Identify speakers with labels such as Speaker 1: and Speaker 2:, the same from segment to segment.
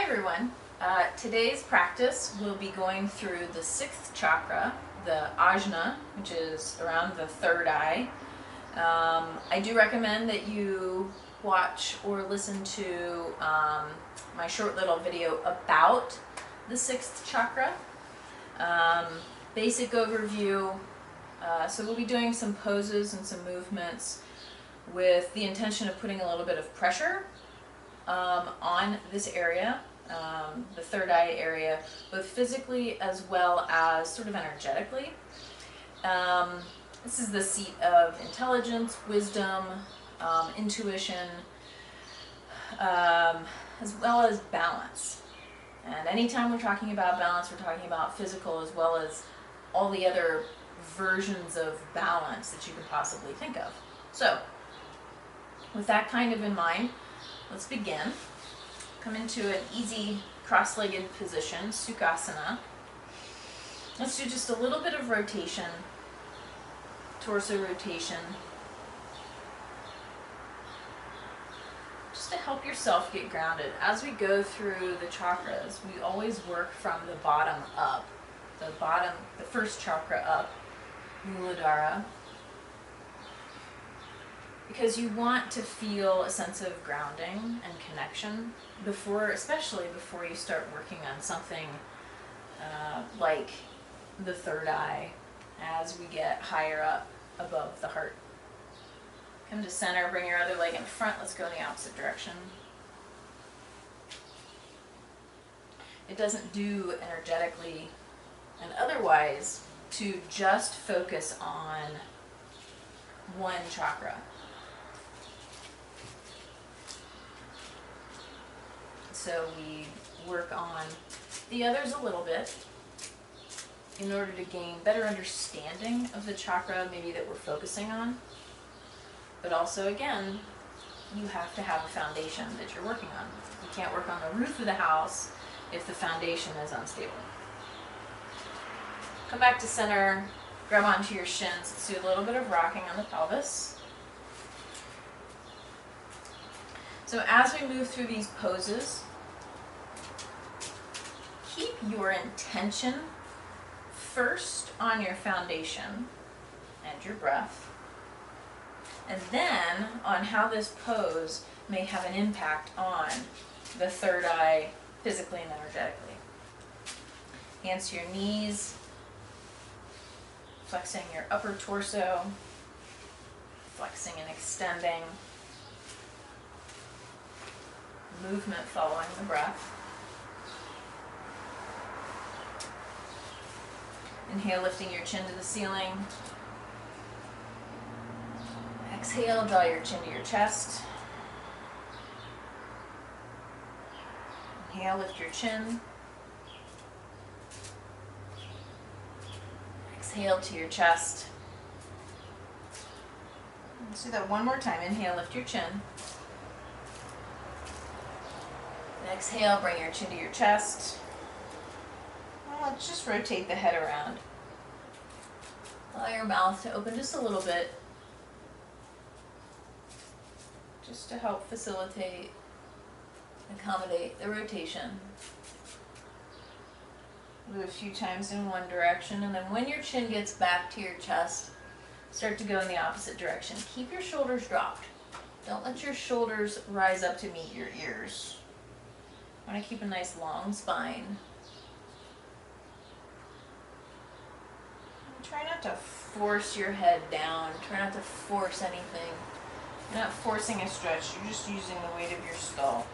Speaker 1: everyone. Today's practice will be going through the 6th chakra, the Ajna, which is around the third eye. I do recommend that you watch or listen to my short little video about the 6th chakra. Basic overview. So we'll be doing some poses and some movements with the intention of putting a little bit of pressure on this area, the third eye area, both physically as well as sort of energetically. This is the seat of intelligence, wisdom, intuition, as well as balance. And anytime we're talking about balance, we're talking about physical as well as all the other versions of balance that you could possibly think of. So, with that kind of in mind, let's begin. Come into an easy cross-legged position, Sukasana. Let's do just a little bit of rotation, torso rotation, just to help yourself get grounded. As we go through the chakras, we always work from the bottom up. The first chakra up, Muladhara, because you want to feel a sense of grounding and connection especially before you start working on something like the third eye as we get higher up above the heart. Come to center, bring your other leg in front. Let's go in the opposite direction. It doesn't do energetically and otherwise to just focus on one chakra. So we work on the others a little bit in order to gain better understanding of the chakra maybe that we're focusing on. But also, again, you have to have a foundation that you're working on. You can't work on the roof of the house if the foundation is unstable. Come back to center, grab onto your shins. Let's do a little bit of rocking on the pelvis. So as we move through these poses, keep your intention first on your foundation and your breath, and then on how this pose may have an impact on the third eye physically and energetically. Hands to your knees, flexing your upper torso, flexing and extending, movement following the breath. Inhale, lifting your chin to the ceiling. Exhale, draw your chin to your chest. Inhale, lift your chin. Exhale to your chest. Let's do that one more time. Inhale, lift your chin. Exhale, bring your chin to your chest. Let's just rotate the head around. Allow your mouth to open just a little bit, just to help facilitate, accommodate the rotation. Do a few times in one direction, and then when your chin gets back to your chest, start to go in the opposite direction. Keep your shoulders dropped. Don't let your shoulders rise up to meet your ears. I want to keep a nice long spine. Try not to force your head down. Try not to force anything. You're not forcing a stretch. You're just using the weight of your skull.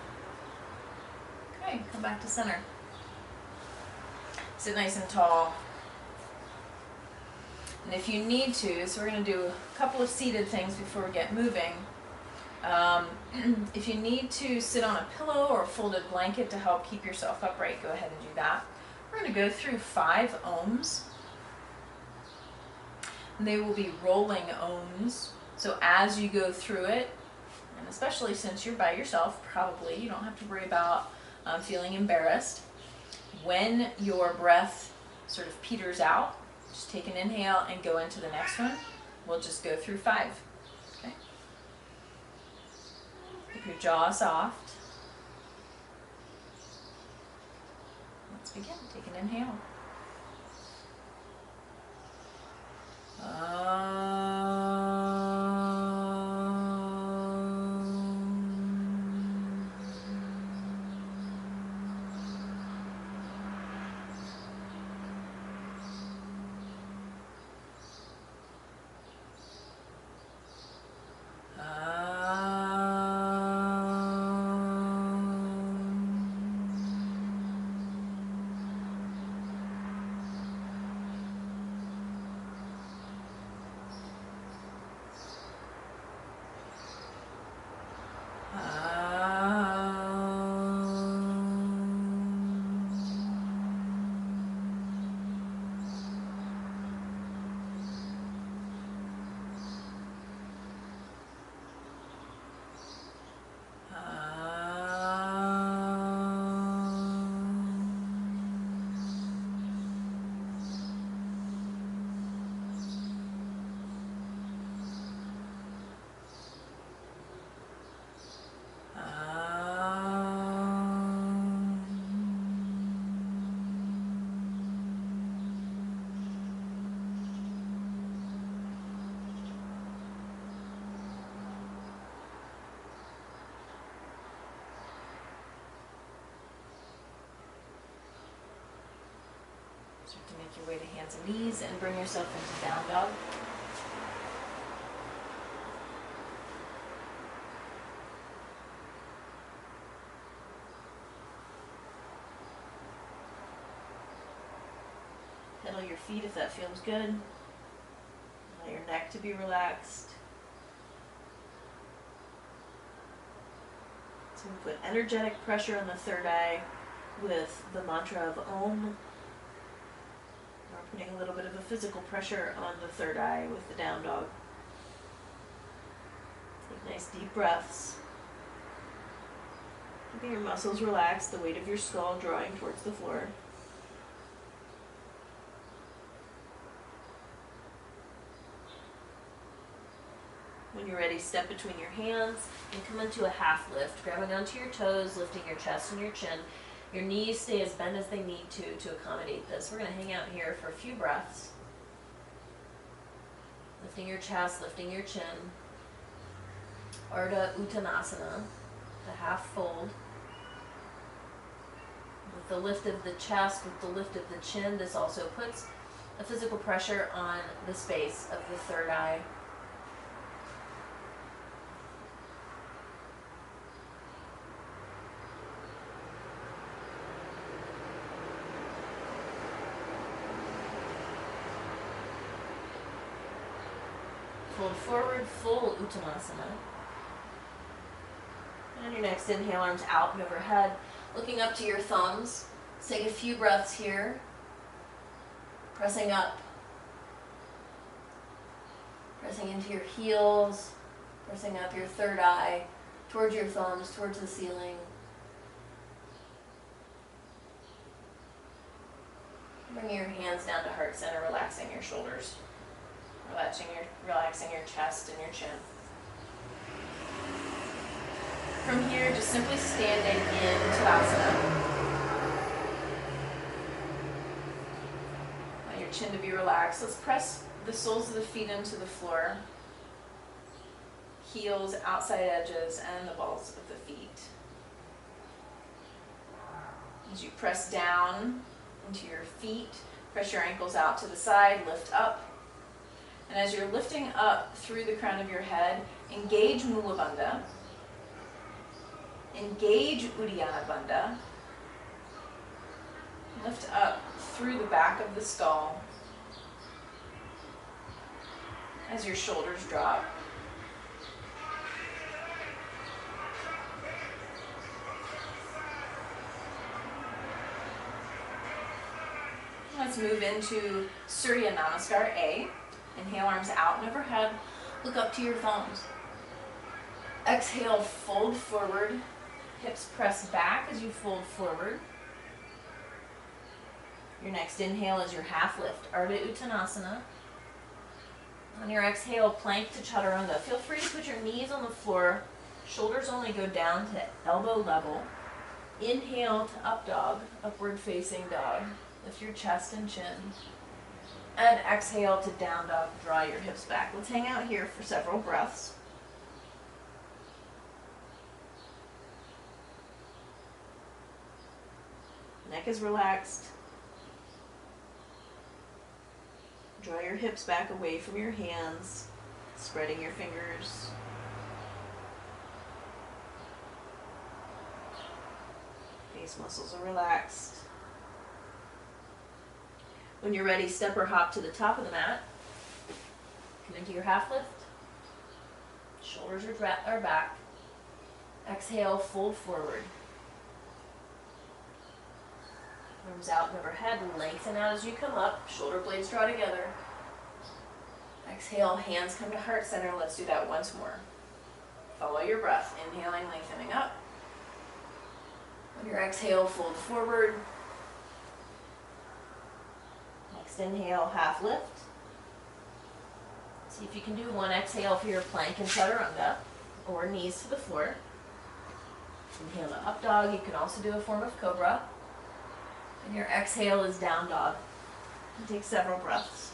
Speaker 1: Okay, come back to center. Sit nice and tall. And if you need to, so we're going to do a couple of seated things before we get moving. If you need to sit on a pillow or a folded blanket to help keep yourself upright, go ahead and do that. We're going to go through 5 ohms. And they will be rolling ohms. So as you go through it, and especially since you're by yourself, probably, you don't have to worry about feeling embarrassed. When your breath sort of peters out, just take an inhale and go into the next one. We'll just go through 5. Okay? Keep your jaw soft. Let's begin. Take an inhale. Start to make your way to hands and knees and bring yourself into down dog. Pedal your feet if that feels good. Allow your neck to be relaxed. So we put energetic pressure on the third eye with the mantra of Om. We're putting a little bit of a physical pressure on the third eye with the down dog. Take nice deep breaths. Keeping your muscles relaxed, the weight of your skull drawing towards the floor. When you're ready, step between your hands and come into a half lift, grabbing onto your toes, lifting your chest and your chin. Your knees stay as bent as they need to accommodate this. We're going to hang out here for a few breaths. Lifting your chest, lifting your chin. Ardha Uttanasana, the half fold. With the lift of the chest, with the lift of the chin, this also puts a physical pressure on the space of the third eye. Fold forward, full Uttanasana. And on your next inhale, arms out and overhead, looking up to your thumbs. Let's take a few breaths here. Pressing up. Pressing into your heels. Pressing up your third eye, towards your thumbs, towards the ceiling. Bringing your hands down to heart center, relaxing your shoulders. Relaxing your chest and your chin. From here, just simply standing in Shabasana. Allow your chin to be relaxed. Let's press the soles of the feet into the floor. Heels, outside edges, and the balls of the feet. As you press down into your feet, press your ankles out to the side, lift up. And as you're lifting up through the crown of your head, engage Mula Bandha, engage Uddiyana Bandha, lift up through the back of the skull as your shoulders drop. Let's move into Surya Namaskar A. Inhale, arms out and overhead. Look up to your thumbs. Exhale, fold forward. Hips press back as you fold forward. Your next inhale is your half lift, Ardha Uttanasana. On your exhale, plank to Chaturanga. Feel free to put your knees on the floor. Shoulders only go down to elbow level. Inhale to up dog, upward facing dog. Lift your chest and chin. And exhale to down dog, draw your hips back. Let's hang out here for several breaths. Neck is relaxed. Draw your hips back away from your hands, spreading your fingers. Face muscles are relaxed. When you're ready, step or hop to the top of the mat. Come into your half lift. Shoulders are back. Exhale, fold forward. Arms out and overhead, lengthen out as you come up. Shoulder blades draw together. Exhale, hands come to heart center. Let's do that once more. Follow your breath. Inhaling, lengthening up. On your exhale, fold forward. Next inhale, half lift. See if you can do one exhale for your plank and chaturanga, or knees to the floor. Inhale to up dog. You can also do a form of cobra. And your exhale is down dog. And take several breaths.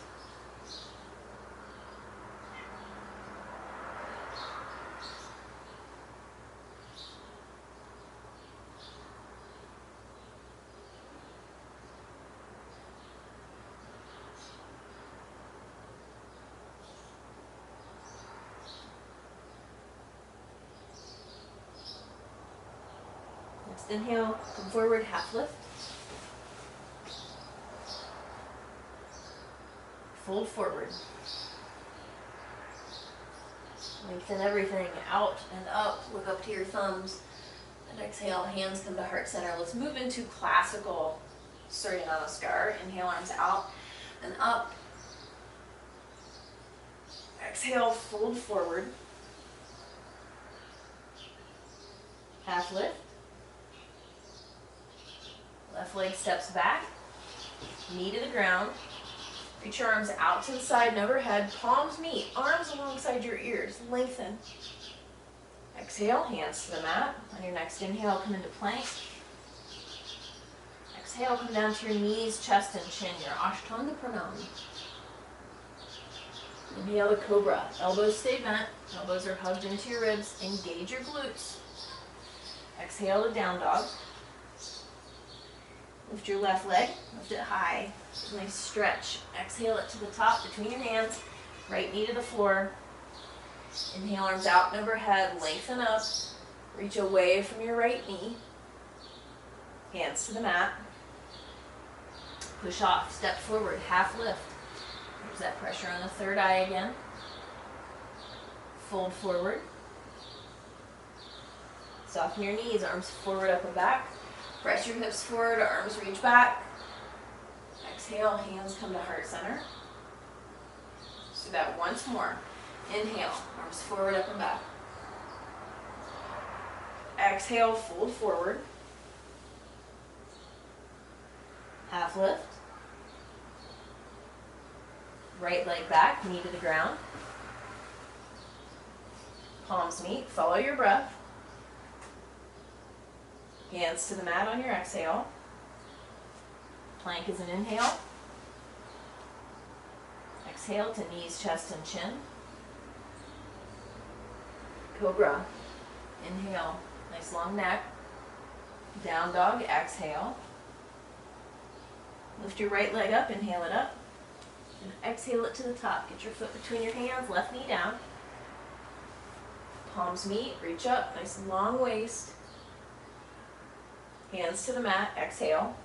Speaker 1: Next inhale, come forward, half lift. Fold forward. Lengthen everything out and up. Look up to your thumbs. And exhale, hands come to heart center. Let's move into classical Surya Namaskar. Inhale, arms out and up. Exhale, fold forward. Half lift. Left leg steps back. Knee to the ground. Reach your arms out to the side and overhead. Palms meet, arms alongside your ears. Lengthen. Exhale, hands to the mat. On your next inhale, come into plank. Exhale, come down to your knees, chest, and chin. Your Ashtanga Pranam. Inhale to cobra. Elbows stay bent. Elbows are hugged into your ribs. Engage your glutes. Exhale to down dog. Lift your left leg, lift it high. Nice stretch. Exhale it to the top between your hands. Right knee to the floor. Inhale, arms out and overhead. Lengthen up. Reach away from your right knee. Hands to the mat. Push off. Step forward. Half lift. There's that pressure on the third eye again. Fold forward. Soften your knees. Arms forward, up and back. Press your hips forward, arms reach back. Exhale, hands come to heart center. Let's do that once more. Inhale, arms forward, up and back. Exhale, fold forward. Half lift. Right leg back, knee to the ground. Palms meet, follow your breath. Hands to the mat on your exhale. Plank is an inhale. Exhale to knees, chest, and chin. Cobra. Inhale. Nice long neck. Down dog. Exhale. Lift your right leg up. Inhale it up. And exhale it to the top. Get your foot between your hands. Left knee down. Palms meet. Reach up. Nice long waist. Hands to the mat, exhale.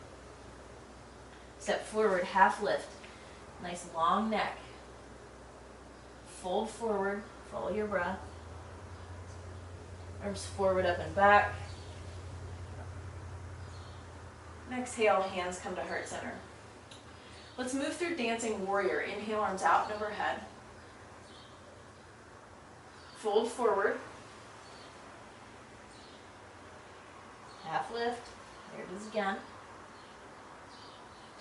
Speaker 1: Step forward, half lift. Nice long neck. Fold forward, follow your breath. Arms forward, up and back. And exhale, hands come to heart center. Let's move through dancing warrior. Inhale, arms out and overhead. Fold forward. Half lift. There it is again.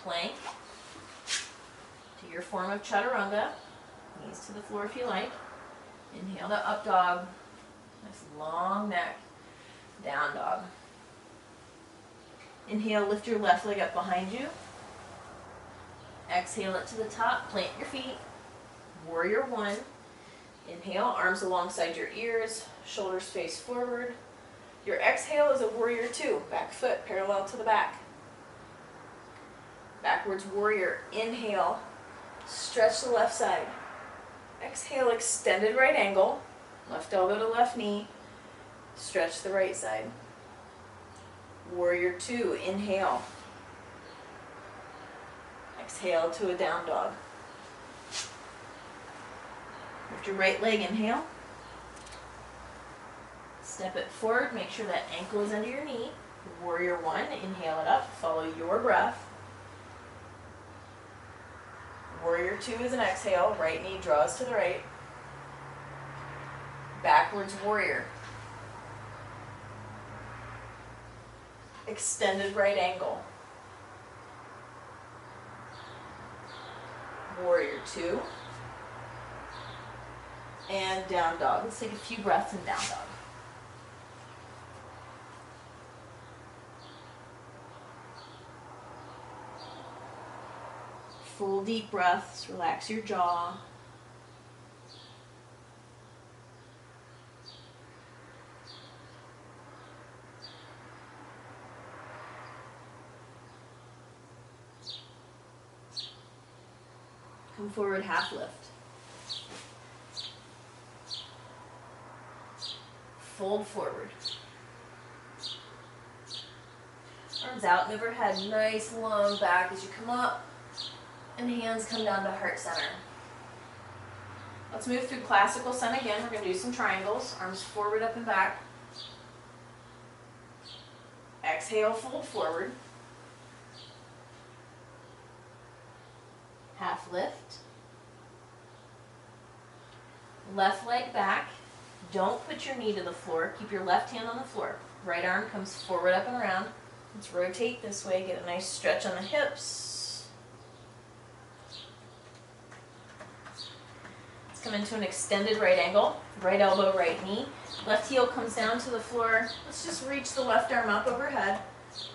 Speaker 1: Plank to your form of chaturanga. Knees to the floor if you like. Inhale to up dog. Nice long neck. Down dog. Inhale, lift your left leg up behind you. Exhale it to the top, plant your feet. Warrior one. Inhale, arms alongside your ears, shoulders face forward. Your exhale is a warrior two, back foot parallel to the back. Backwards warrior, inhale, stretch the left side. Exhale, extended right angle, left elbow to left knee, stretch the right side. Warrior two, inhale. Exhale to a down dog. Lift your right leg, inhale. Step it forward, make sure that ankle is under your knee. Warrior one, inhale it up, follow your breath. Warrior two is an exhale, right knee draws to the right. Backwards warrior. Extended right angle. Warrior two. And down dog. Let's take a few breaths in down dog. Full deep breaths, relax your jaw. Come forward, half lift. Fold forward. Arms out and overhead, nice long back as you come up, and hands come down to heart center. Let's move through classical sun again. We're going to do some triangles, arms forward, up and back. Exhale, fold forward. Half lift. Left leg back. Don't put your knee to the floor. Keep your left hand on the floor. Right arm comes forward, up and around. Let's rotate this way. Get a nice stretch on the hips. Let's come into an extended right angle. Right elbow, right knee. Left heel comes down to the floor. Let's just reach the left arm up overhead.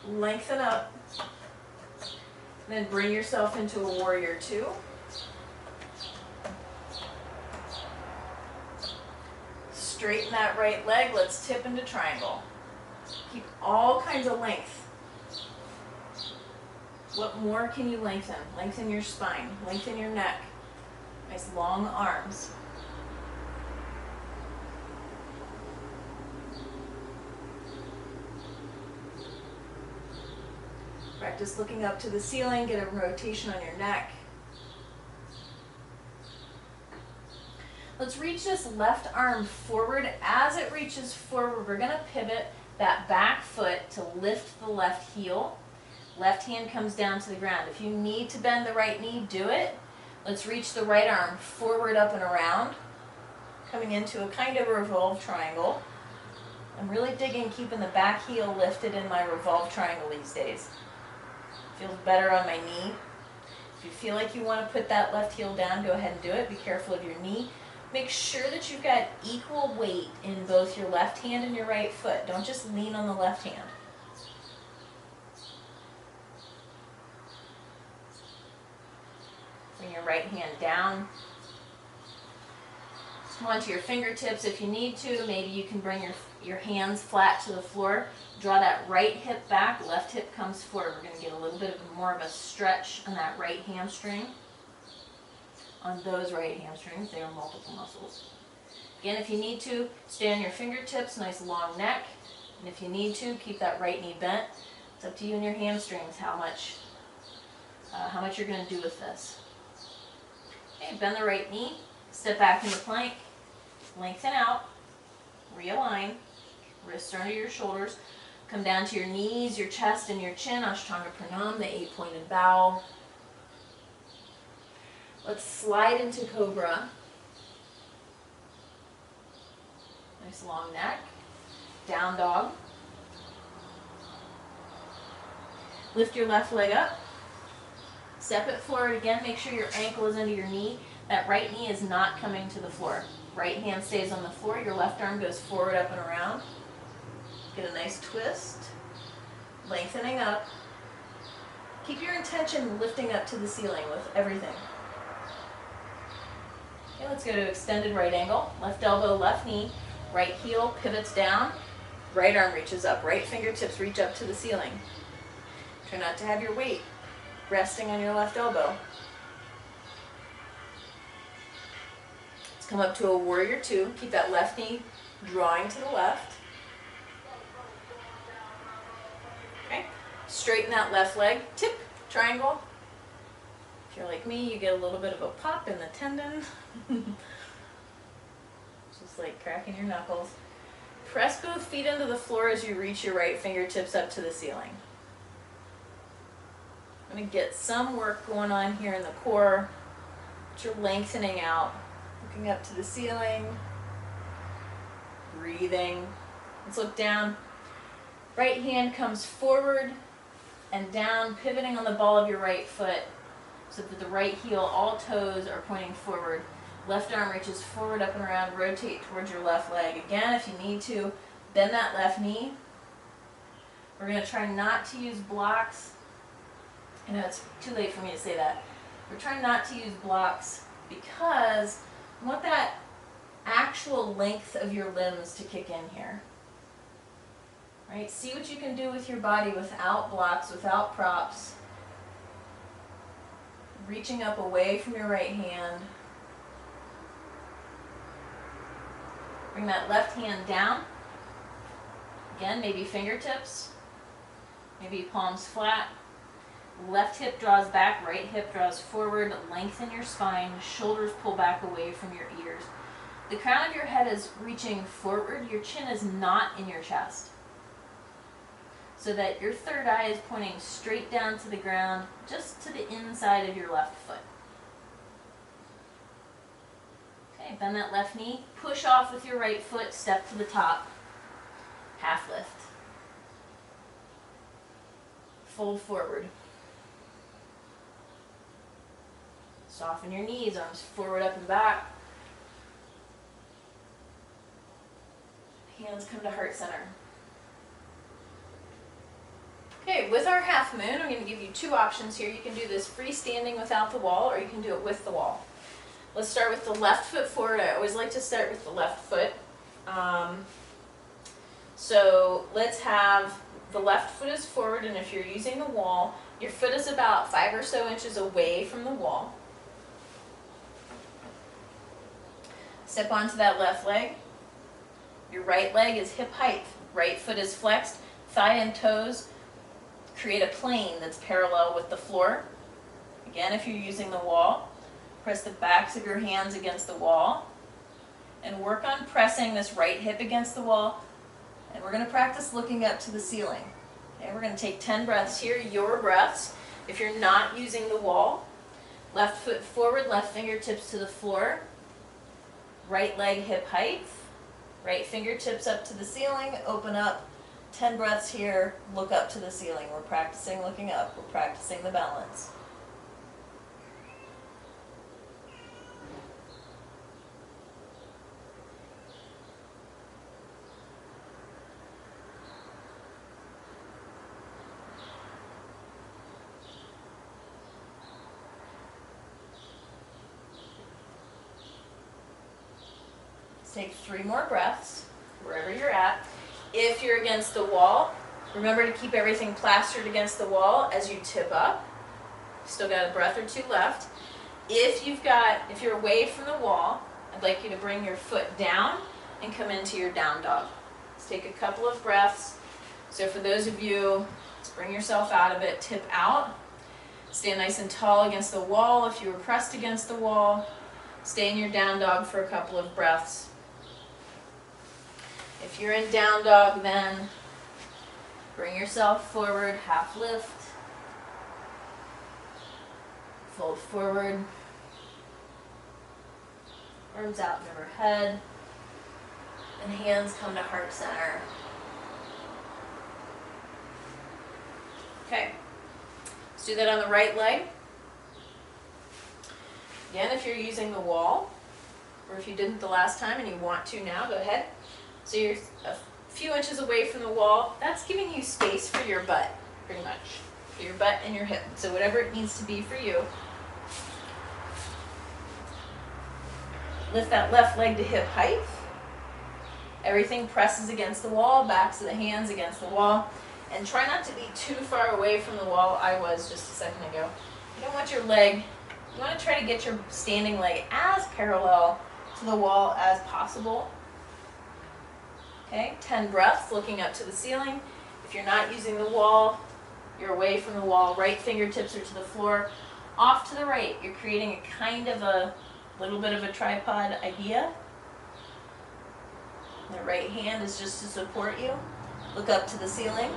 Speaker 1: Lengthen up. Then bring yourself into a warrior two. Straighten that right leg. Let's tip into triangle. Keep all kinds of length. What more can you lengthen? Lengthen your spine. Lengthen your neck. Nice long arms. Practice looking up to the ceiling. Get a rotation on your neck. Let's reach this left arm forward. As it reaches forward, we're going to pivot that back foot to lift the left heel. Left hand comes down to the ground. If you need to bend the right knee, do it. Let's reach the right arm forward, up, and around, coming into a kind of a revolved triangle. I'm really digging keeping the back heel lifted in my revolved triangle these days. Feels better on my knee. If you feel like you want to put that left heel down, go ahead and do it. Be careful of your knee. Make sure that you've got equal weight in both your left hand and your right foot. Don't just lean on the left hand. Bring your right hand down. Come onto your fingertips if you need to. Maybe you can bring your hands flat to the floor. Draw that right hip back, left hip comes forward. We're going to get a little bit more of a stretch on that right hamstring. On those right hamstrings, there are multiple muscles. Again, if you need to, stay on your fingertips, nice long neck. And if you need to, keep that right knee bent. It's up to you and your hamstrings how much you're going to do with this. Okay, bend the right knee, step back into plank, lengthen out, realign, wrists are under your shoulders, come down to your knees, your chest, and your chin, Ashtanga Pranam, the 8-pointed bow. Let's slide into Cobra. Nice long neck. Down dog. Lift your left leg up. Step it forward again. Make sure your ankle is under your knee. That right knee is not coming to the floor. Right hand stays on the floor. Your left arm goes forward, up, and around. Get a nice twist. lengthening up. Keep your intention lifting up to the ceiling with everything. Okay, let's go to extended right angle. Left elbow, left knee, right heel pivots down, right arm reaches up, right fingertips reach up to the ceiling. Try not to have your weight resting on your left elbow. Let's come up to a warrior two. Keep that left knee drawing to the left. Okay, straighten that left leg, tip, triangle. If you're like me, you get a little bit of a pop in the tendon. Just like cracking your knuckles. Press both feet into the floor as you reach your right fingertips up to the ceiling. I'm going to get some work going on here in the core. But you're lengthening out, looking up to the ceiling, breathing. Let's look down. Right hand comes forward and down, pivoting on the ball of your right foot so that the right heel, all toes are pointing forward. Left arm reaches forward, up and around, rotate towards your left leg. Again, if you need to, bend that left knee. We're going to try not to use blocks. I know it's too late for me to say that. We're trying not to use blocks because I want that actual length of your limbs to kick in here. Right? See what you can do with your body without blocks, without props. Reaching up away from your right hand. Bring that left hand down. Again, maybe fingertips. Maybe palms flat. Left hip draws back, right hip draws forward. Lengthen your spine. Shoulders pull back away from your ears. The crown of your head is reaching forward. Your chin is not in your chest. So that your third eye is pointing straight down to the ground, just to the inside of your left foot. Okay, bend that left knee, push off with your right foot, step to the top, half lift. Fold forward. Soften your knees, arms forward, up and back. Hands come to heart center. Okay, with our half moon, I'm going to give you two options here. You can do this freestanding without the wall, or you can do it with the wall. Let's start with the left foot forward. I always like to start with the left foot. So let's have the left foot is forward, and if you're using the wall, your foot is about 5 or so inches away from the wall. Step onto that left leg. Your right leg is hip height. Right foot is flexed. Thigh and toes create a plane that's parallel with the floor. Again, if you're using the wall, press the backs of your hands against the wall and work on pressing this right hip against the wall. And we're going to practice looking up to the ceiling. Okay, we're going to take 10 breaths here, your breaths. If you're not using the wall, left foot forward, left fingertips to the floor, right leg hip height, right fingertips up to the ceiling, open up. 10 breaths here, look up to the ceiling. We're practicing looking up. We're practicing the balance. Let's take 3 more breaths, wherever you're at. If you're against the wall, remember to keep everything plastered against the wall as you tip up. Still got a breath or 2 left. If you're away from the wall, I'd like you to bring your foot down and come into your down dog. Let's take a couple of breaths. So for those of you, let's bring yourself out of it, tip out. Stand nice and tall against the wall. If you were pressed against the wall, stay in your down dog for a couple of breaths. If you're in down dog, then bring yourself forward, half lift, fold forward, arms out and overhead, and hands come to heart center. Okay, let's do that on the right leg. Again, if you're using the wall, or if you didn't the last time and you want to now, go ahead. So you're a few inches away from the wall. That's giving you space for your butt. pretty much, for your butt and your hip. So whatever it needs to be for you. Lift that left leg to hip height. Everything presses against the wall, backs of the hands against the wall. And try not to be too far away from the wall. I was just a second ago. You don't want your leg, you want to try to get your standing leg as parallel to the wall as possible. Okay, 10 breaths, looking up to the ceiling. If you're not using the wall, you're away from the wall. Right fingertips are to the floor. Off to the right, you're creating a kind of a little bit of a tripod idea. The right hand is just to support you. Look up to the ceiling.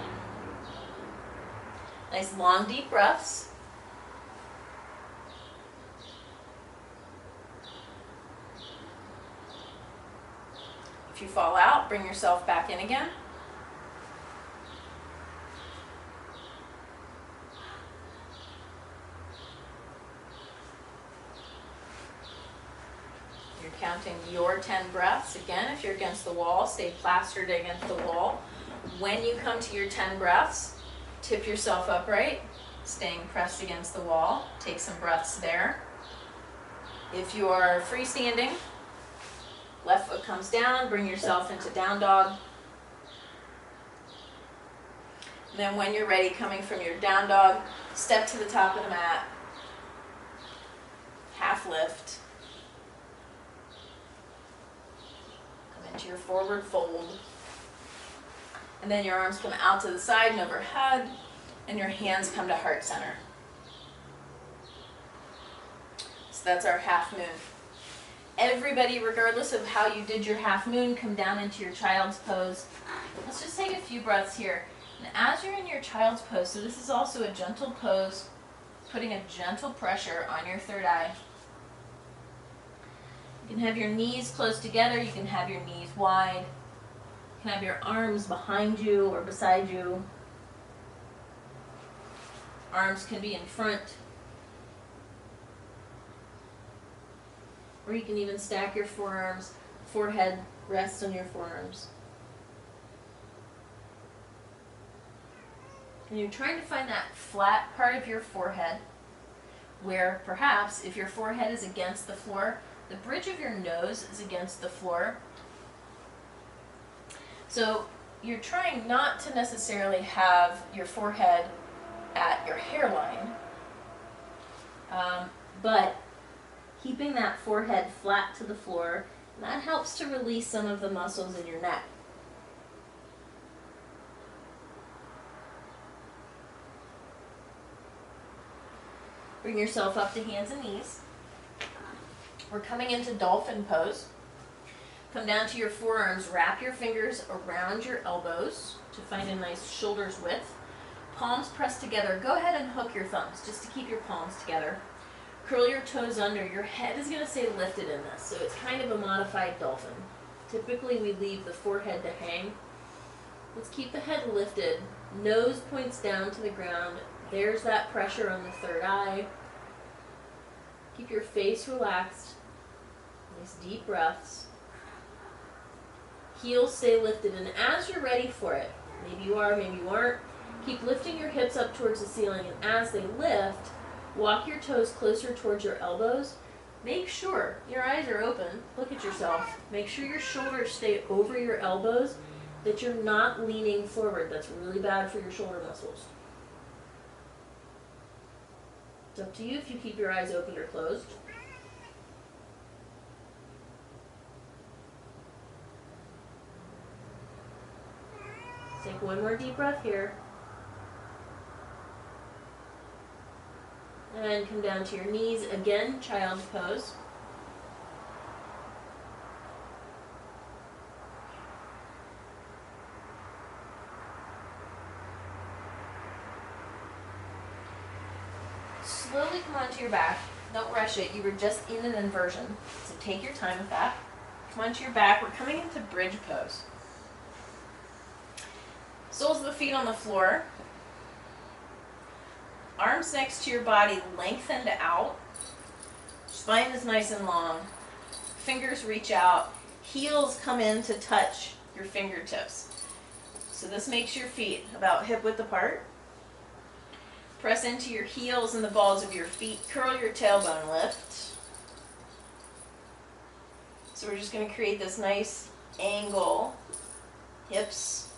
Speaker 1: Nice long deep breaths. If you fall out, bring yourself back in again. You're counting your 10 breaths. Again, if you're against the wall, stay plastered against the wall. When you come to your 10 breaths, tip yourself upright, staying pressed against the wall. Take some breaths there. If you are freestanding, left foot comes down, bring yourself into down dog. Then when you're ready, coming from your down dog, step to the top of the mat, half lift. Come into your forward fold. And then your arms come out to the side and overhead, and your hands come to heart center. So that's our half moon. Everybody, regardless of how you did your half moon, come down into your child's pose. Let's just take a few breaths here. And as you're in your child's pose, so this is also a gentle pose, putting a gentle pressure on your third eye. You can have your knees close together, you can have your knees wide. You can have your arms behind you or beside you. Arms can be in front. Or you can even stack your forearms, forehead rests on your forearms. And you're trying to find that flat part of your forehead where perhaps if your forehead is against the floor, the bridge of your nose is against the floor. So you're trying not to necessarily have your forehead at your hairline, but keeping that forehead flat to the floor, and that helps to release some of the muscles in your neck. Bring yourself up to hands and knees. We're coming into Dolphin Pose. Come down to your forearms, wrap your fingers around your elbows to find a nice shoulder's width. Palms pressed together. Go ahead and hook your thumbs just to keep your palms together. Curl your toes under. Your head is going to stay lifted in this, so it's kind of a modified dolphin. Typically we leave the forehead to hang. Let's keep the head lifted. Nose points down to the ground. There's that pressure on the third eye. Keep your face relaxed. Nice deep breaths. Heels stay lifted, and as you're ready for it, maybe you are, maybe you aren't, keep lifting your hips up towards the ceiling, and as they lift, walk your toes closer towards your elbows. Make sure your eyes are open. Look at yourself. Make sure your shoulders stay over your elbows, that you're not leaning forward. That's really bad for your shoulder muscles. It's up to you if you keep your eyes open or closed. Take one more deep breath here. And come down to your knees. Again, child's pose. Slowly come onto your back. Don't rush it. You were just in an inversion, so take your time with that. Come onto your back. We're coming into bridge pose. Soles of the feet on the floor. Arms next to your body, lengthened out. Spine is nice and long. Fingers reach out. Heels come in to touch your fingertips. So this makes your feet about hip width apart. Press into your heels and the balls of your feet. Curl your tailbone lift. So we're just going to create this nice angle. Hips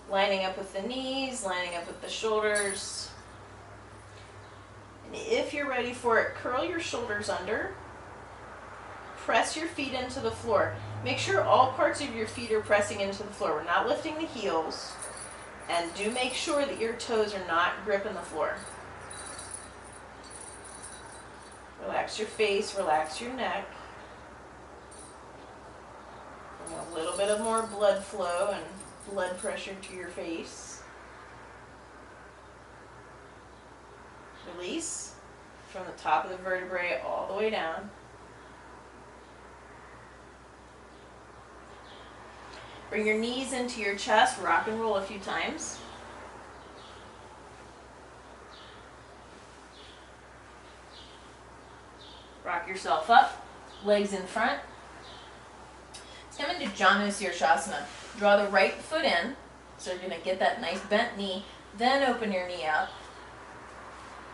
Speaker 1: lining up with the knees, lining up with the shoulders. And if you're ready for it, curl your shoulders under. Press your feet into the floor. Make sure all parts of your feet are pressing into the floor. We're not lifting the heels. And do make sure that your toes are not gripping the floor. Relax your face, relax your neck. Bring a little bit of more blood flow and blood pressure to your face. Release from the top of the vertebrae all the way down. Bring your knees into your chest, rock and roll a few times. Rock yourself up, legs in front. Let's come into Sukasana. Draw the right foot in, so you're going to get that nice bent knee, then open your knee up.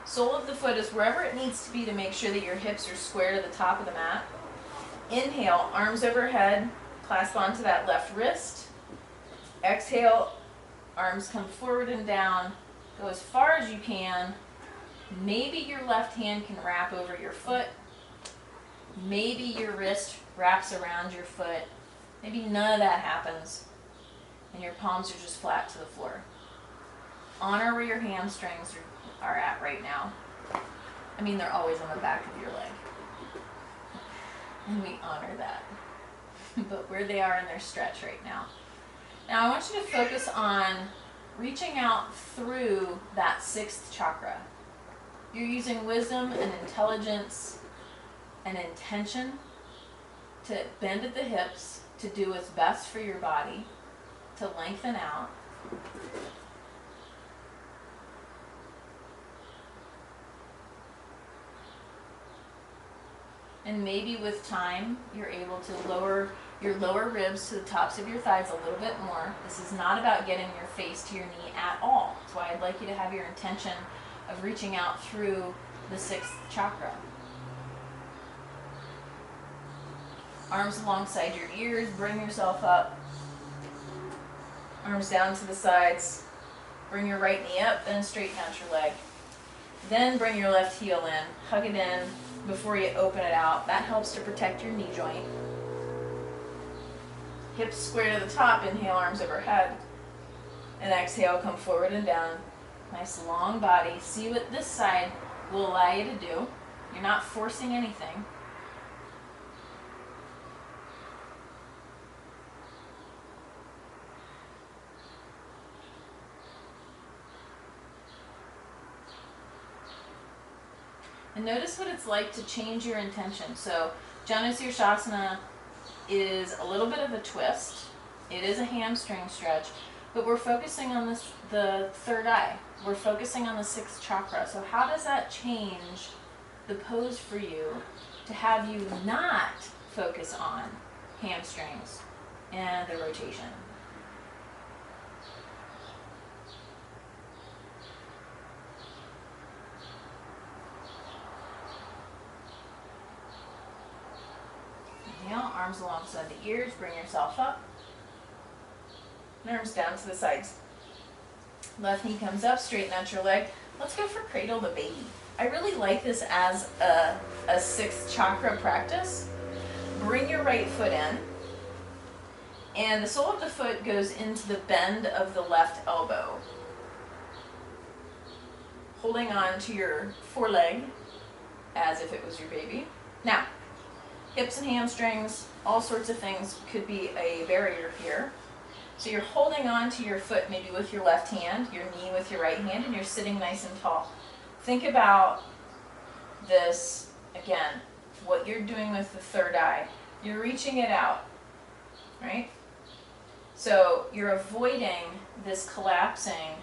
Speaker 1: Sole of the foot is wherever it needs to be to make sure that your hips are square to the top of the mat. Inhale, arms overhead, clasp onto that left wrist. Exhale, arms come forward and down. Go as far as you can. Maybe your left hand can wrap over your foot. Maybe your wrist wraps around your foot. Maybe none of that happens. And your palms are just flat to the floor. Honor where your hamstrings are at right now. I mean, they're always on the back of your leg. And we honor that. But where they are in their stretch right now. Now I want you to focus on reaching out through that 6th chakra. You're using wisdom and intelligence and intention to bend at the hips, to do what's best for your body, to lengthen out. And maybe with time, you're able to lower your lower ribs to the tops of your thighs a little bit more. This is not about getting your face to your knee at all. That's why I'd like you to have your intention of reaching out through the 6th chakra. Arms alongside your ears, bring yourself up. Arms down to the sides. Bring your right knee up, then straighten out your leg. Then bring your left heel in, hug it in before you open it out. That helps to protect your knee joint. Hips square to the top, inhale, arms overhead. And exhale, come forward and down. Nice long body. See what this side will allow you to do. You're not forcing anything. And notice what it's like to change your intention. So, Sukasana is a little bit of a twist. It is a hamstring stretch, but we're focusing on the third eye. We're focusing on the 6th chakra. So how does that change the pose for you to have you not focus on hamstrings and the rotation? Inhale, arms alongside the ears, bring yourself up. Arms down to the sides. Left knee comes up, straighten out your leg. Let's go for Cradle the Baby. I really like this as a 6th chakra practice. Bring your right foot in, and the sole of the foot goes into the bend of the left elbow. Holding on to your foreleg as if it was your baby. Now, hips and hamstrings, all sorts of things could be a barrier here. So you're holding on to your foot maybe with your left hand, your knee with your right hand, and you're sitting nice and tall. Think about this, again, what you're doing with the third eye. You're reaching it out, right? So you're avoiding this collapsing,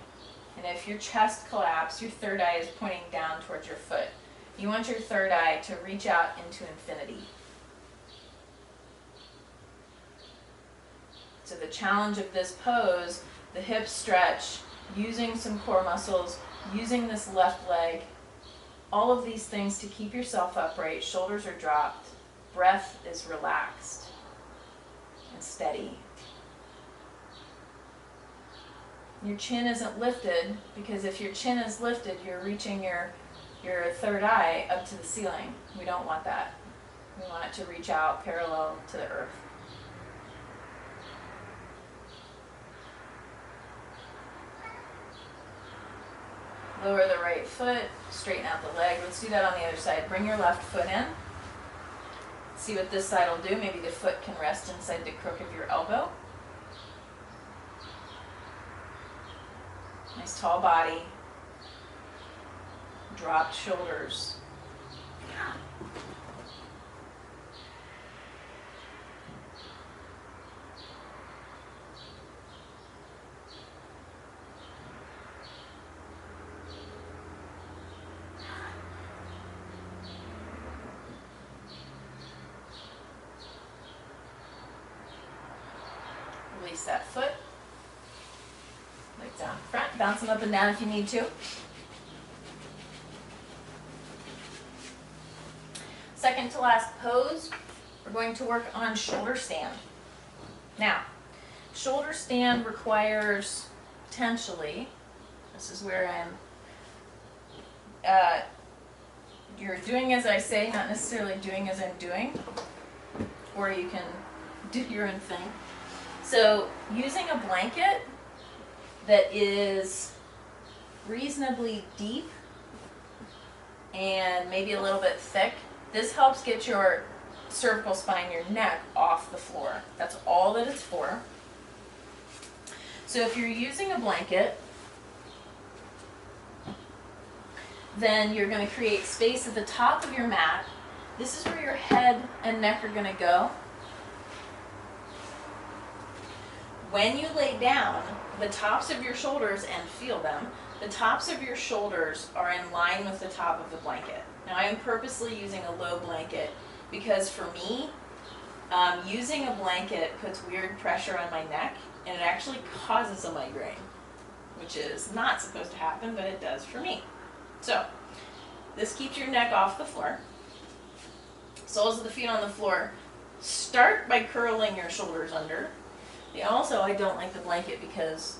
Speaker 1: and if your chest collapses, your third eye is pointing down towards your foot. You want your third eye to reach out into infinity. So the challenge of this pose, the hips stretch, using some core muscles, using this left leg, all of these things to keep yourself upright, shoulders are dropped, breath is relaxed and steady. Your chin isn't lifted, because if your chin is lifted, you're reaching your third eye up to the ceiling. We don't want that. We want it to reach out parallel to the earth. Lower the right foot, straighten out the leg. Let's do that on the other side. Bring your left foot in. See what this side will do. Maybe the foot can rest inside the crook of your elbow. Nice tall body. Dropped shoulders. Release that foot. Legs down front. Bounce them up and down if you need to. Second to last pose, we're going to work on shoulder stand. Now, shoulder stand requires, potentially, this is where you're doing as I say, not necessarily doing as I'm doing, or you can do your own thing. So, using a blanket that is reasonably deep and maybe a little bit thick, this helps get your cervical spine, your neck, off the floor. That's all that it's for. So if you're using a blanket, then you're going to create space at the top of your mat. This is where your head and neck are going to go. When you lay down, the tops of your shoulders, and feel them, the tops of your shoulders are in line with the top of the blanket. Now I am purposely using a low blanket because for me, using a blanket puts weird pressure on my neck and it actually causes a migraine, which is not supposed to happen, but it does for me. So this keeps your neck off the floor. Soles of the feet on the floor. Start by curling your shoulders under. Also, I don't like the blanket because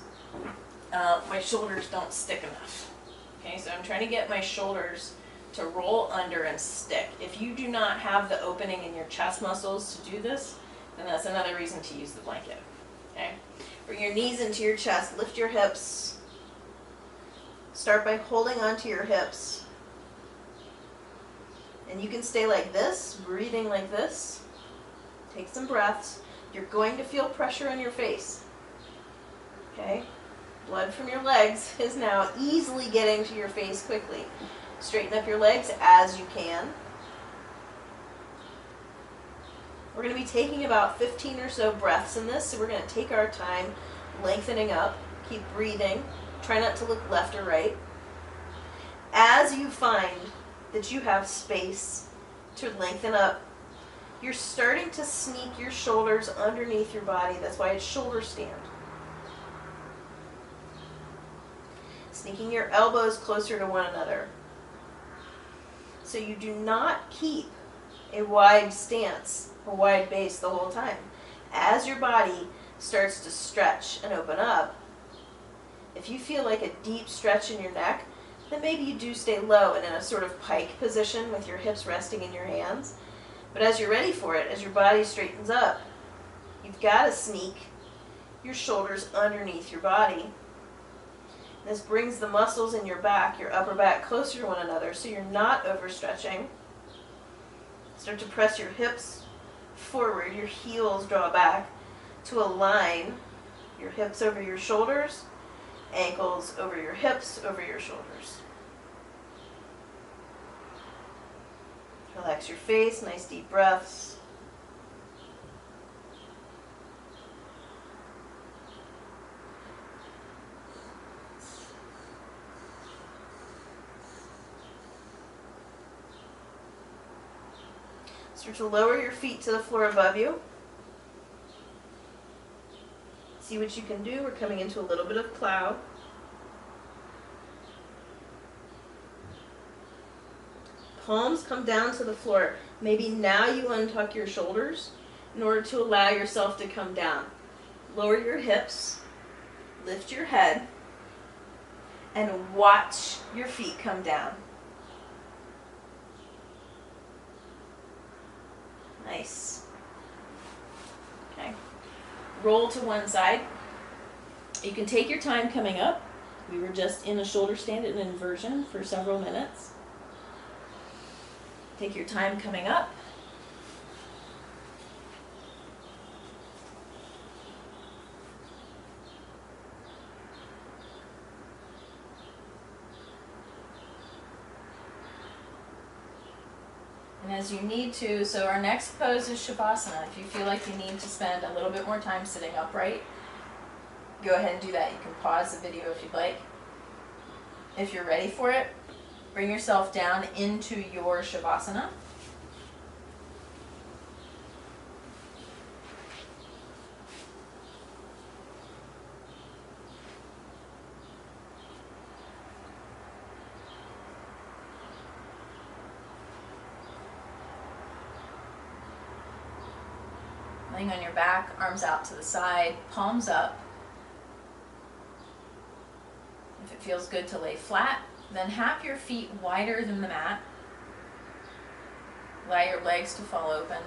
Speaker 1: my shoulders don't stick enough. Okay, so I'm trying to get my shoulders to roll under and stick. If you do not have the opening in your chest muscles to do this, then that's another reason to use the blanket. Okay, bring your knees into your chest, lift your hips. Start by holding onto your hips. And you can stay like this, breathing like this. Take some breaths. You're going to feel pressure on your face. Okay? Blood from your legs is now easily getting to your face quickly. Straighten up your legs as you can. We're going to be taking about 15 or so breaths in this, so we're going to take our time lengthening up. Keep breathing. Try not to look left or right. As you find that you have space to lengthen up, you're starting to sneak your shoulders underneath your body. That's why it's shoulder stand. Sneaking your elbows closer to one another. So you do not keep a wide stance, a wide base the whole time. As your body starts to stretch and open up, if you feel like a deep stretch in your neck, then maybe you do stay low and in a sort of pike position with your hips resting in your hands. But as you're ready for it, as your body straightens up, you've got to sneak your shoulders underneath your body. This brings the muscles in your back, your upper back, closer to one another so you're not overstretching. Start to press your hips forward, your heels draw back to align your hips over your shoulders, ankles over your hips, over your shoulders. Relax your face, nice deep breaths. Start to lower your feet to the floor above you. See what you can do. We're coming into a little bit of cloud.
Speaker 2: palms come down to the floor. Maybe now you untuck your shoulders in order to allow yourself to come down. Lower your hips, lift your head, and watch your feet come down. Nice. Okay. Roll to one side. You can take your time coming up. We were just in a shoulder stand and inversion for several minutes. Take your time coming up. And as you need to, so our next pose is Shabasana. If you feel like you need to spend a little bit more time sitting upright, go ahead and do that. You can pause the video if you'd like. If you're ready for it, bring yourself down into your Shabasana. Laying on your back, arms out to the side, palms up. If it feels good to lay flat, then have your feet wider than the mat. Allow your legs to fall open.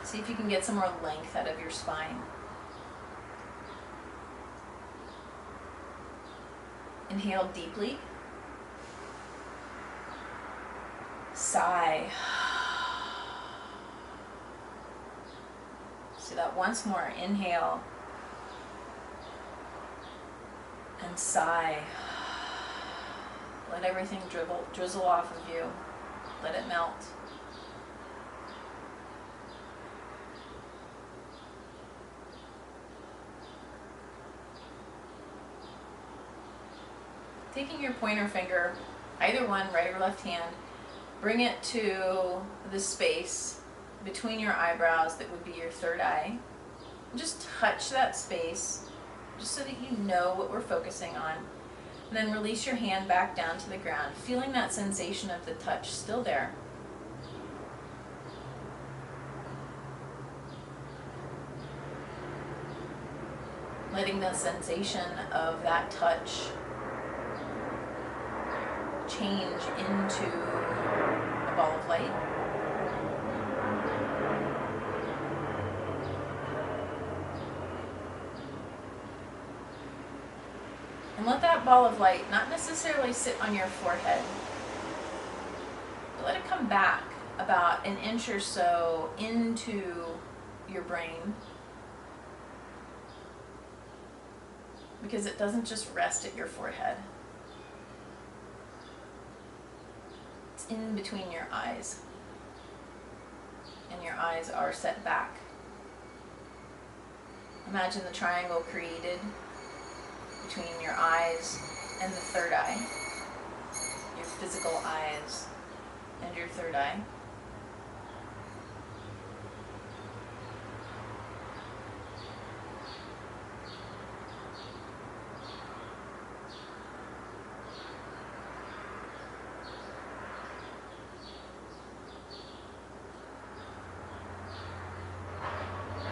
Speaker 2: See if you can get some more length out of your spine. Inhale deeply. Sigh. So that once more, inhale and sigh. Let everything drizzle off of you. Let it melt. Taking your pointer finger, either one, right or left hand, bring it to the space between your eyebrows that would be your third eye. Just touch that space, just so that you know what we're focusing on. And then release your hand back down to the ground, feeling that sensation of the touch still there. Letting the sensation of that touch change into a ball of light. And let that ball of light not necessarily sit on your forehead, but let it come back about an inch or so into your brain, because it doesn't just rest at your forehead. It's in between your eyes, and your eyes are set back. Imagine the triangle created between your eyes and the third eye, your physical eyes and your third eye.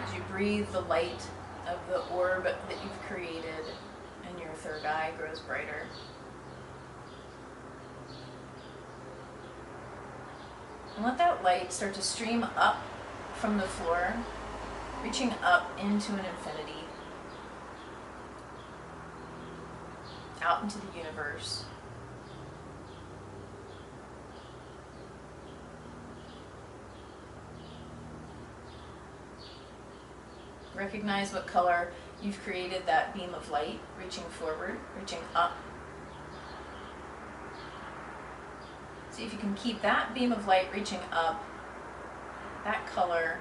Speaker 2: As you breathe, the light of the orb that you've created and your third eye grows brighter. And let that light start to stream up from the floor, reaching up into an infinity, out into the universe. Recognize what color you've created that beam of light, reaching forward, reaching up. See if you can keep that beam of light reaching up, that color.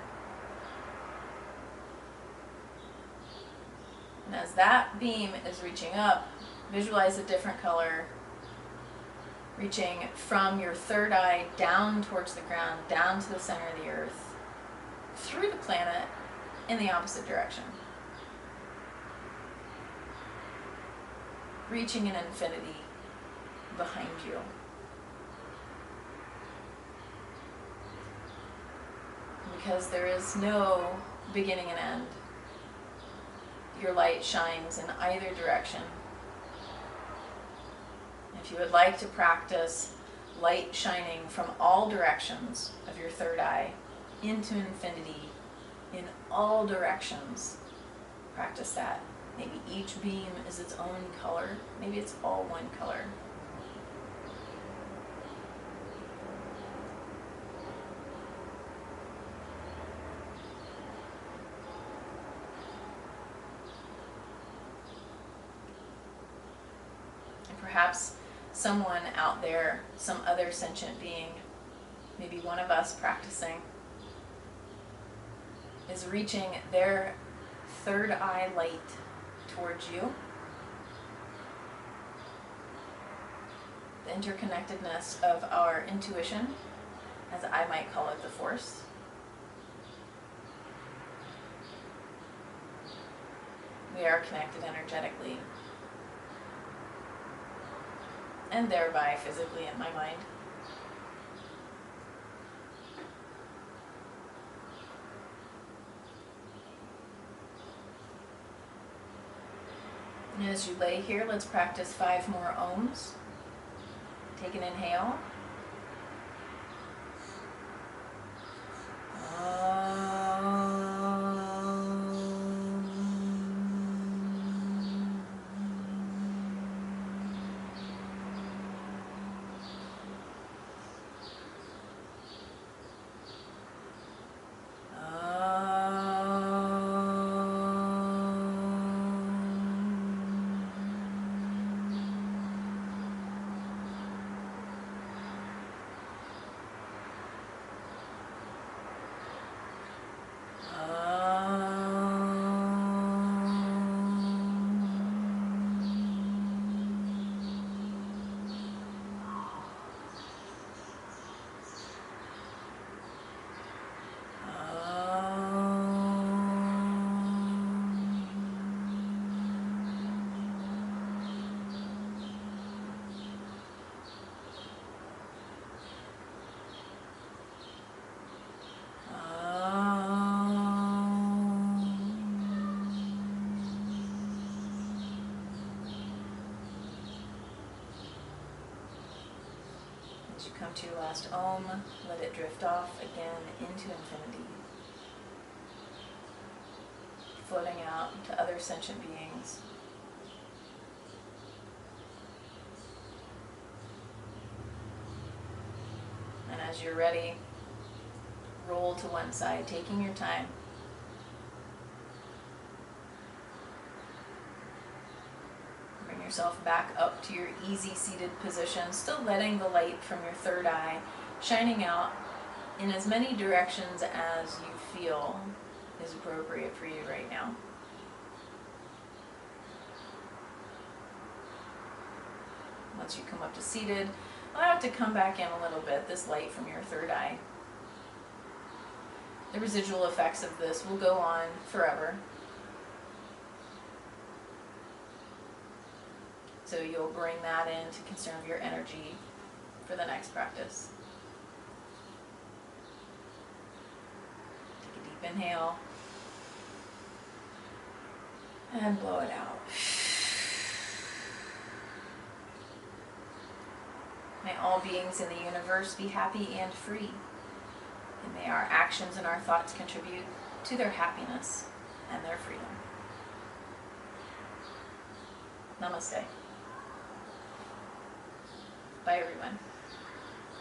Speaker 2: And as that beam is reaching up, visualize a different color, reaching from your third eye down towards the ground, down to the center of the earth, through the planet, in the opposite direction. Reaching an infinity behind you.
Speaker 1: because there is no beginning and end. Your light shines in either direction. If you would like to practice light shining from all directions of your third eye into infinity, in all directions, practice that. Maybe each beam is its own color. Maybe it's all one color. And perhaps someone out there, some other sentient being, maybe one of us practicing, is reaching their third eye light towards you. The interconnectedness of our intuition, as I might call it, the force. We are connected energetically, and thereby physically in my mind. And as you lay here, let's practice 5 more ohms. Take an inhale. As you come to your last Om, let it drift off again into infinity, floating out to other sentient beings. And as you're ready, roll to one side, taking your time. Yourself back up to your easy seated position, still letting the light from your third eye shining out in as many directions as you feel is appropriate for you right now. Once you come up to seated, allow it to come back in a little bit, this light from your third eye. The residual effects of this will go on forever. So you'll bring that in to conserve your energy for the next practice. Take a deep inhale and blow it out. May all beings in the universe be happy and free, and may our actions and our thoughts contribute to their happiness and their freedom. Namaste. Bye, everyone.